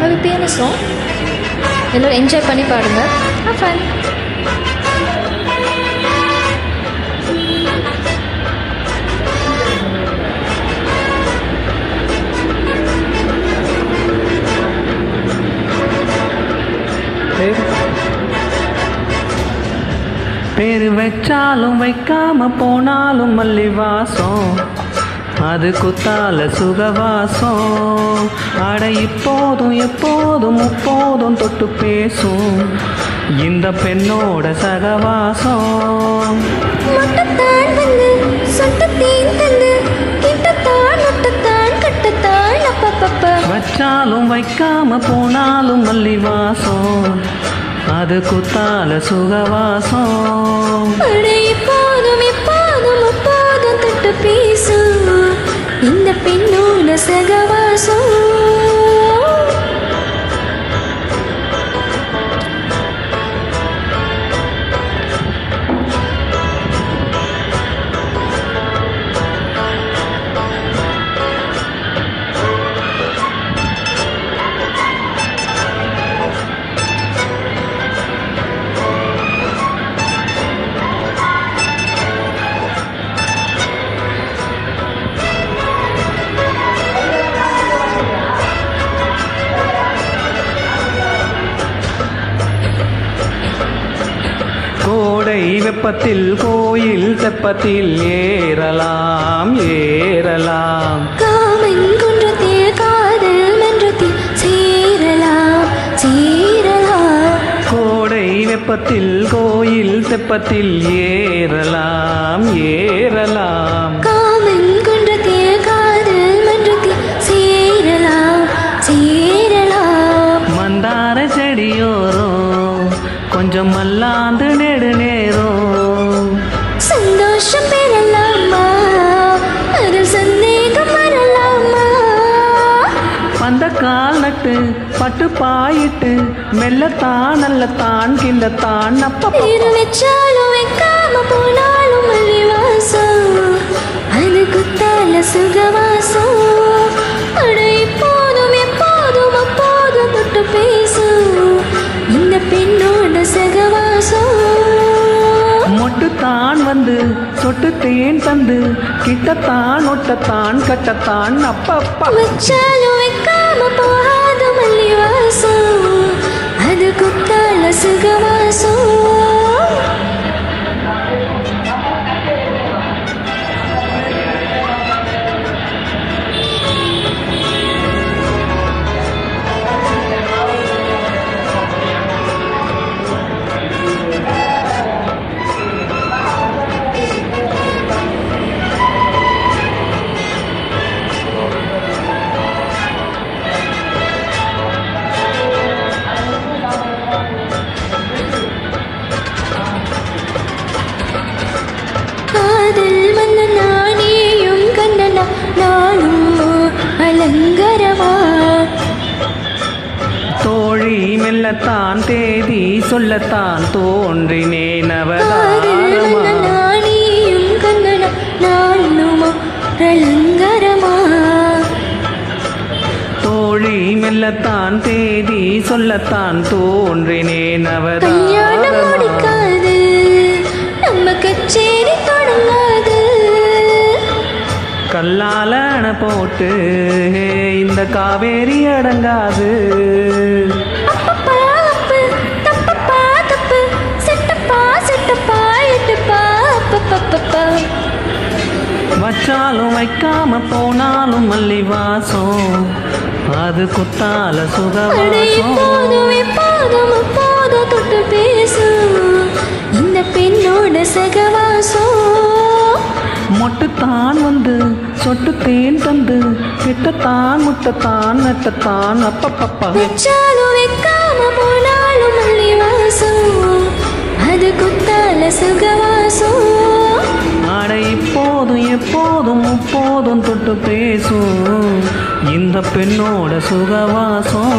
ஒரு piano song. எல்லோரும் enjoy பண்ணி பாடுங்க. Have fun. பேரு வச்சாலும் வைக்காம போனாலும் மல்லி வாசம், அது குத்தால சுகவாசம். அட இப்போதும் எப்போதும் முப்போதும் தொட்டு பேசும் இந்த பெண்ணோட சகவாசம். வச்சாலும் வைக்காம போனாலும் மல்லி வாசம், அது குத்தால சுகவாசம். இப்போதும் எப்போதும் முப்போதும் தொட்டு பேசும் இந்த பெண்ணோட சகவாசம். கோடை வெப்பத்தில் கோயில் தெப்பத்தில் ஏறலாம் ஏறலாம். காமன் குன்றத்தில் காதல் மன்றத்தில் சேரலாம் சேரலாம். கோடை வெப்பத்தில் கோயில் தெப்பத்தில் ஏறலாம் ஏறலாம். காமன் குன்றத்தில் காதல் மன்றத்தில் சேரலாம் சேரலாம். மந்தார செடியோரம் கொஞ்சம் மல்லாந்து நெடு நேரம் சந்தோஷம் பெறலாமா, அதில் சந்தேகம் வரலாமா. அந்த கால் நட்டு பட்டு பாயிட்டு மெல்லத்தான் நல்லத்தான் கிண்டத்தான் அப்ப பேரு வச்சாலும் வைக்காம போனாலும் மல்லி வாசம், அது குத்தால சுகவாசம். அட இப்போதும் எப்போதும் அப்போதும் தொட்டு பேசும் இந்த பெண்ணோட சகவாசம். மொட்டுத்தான் வந்து சொட்டு தேன் தந்து கிட்டத்தான் ஒட்டத்தான் கட்டத்தான் அப்பப்பா. வச்சாலும் வைக்காம போகாத மல்லி வாசம், அது குத்தால சுகவாசம். தோழி மெல்லத்தான் தேதி சொல்லத்தான் தோன்றினேன் அவதாரமா. தோழி மெல்லத்தான் தேதி சொல்லத்தான் தோன்றினேன் அவதாரமா. நம்ம கச்சேரி தொடங்காது. கல்லால அணை போட்டு இந்த காவேரி அடங்காது. வச்சாலும் வைக்காம போனாலும் மல்லி வாசம், அது குத்தால சுகவாசம். தொட்டு பேசும் இந்த பெண்ணோட சகவாசம். மொட்டுத்தான் வந்து சொட்டு தேன் தந்து கிட்டத்தான் முட்டத்தான் நட்டத்தான் அப்பப்பப்பா. வச்சாலும் வைக்காம போனாலும் மல்லி வாசம், அது குத்தால சுகவாசம். ஆட இப்போதும் எப்போதும் முப்போதும் தொட்டு பேசும் இந்த பெண்ணோட சுகவாசம்.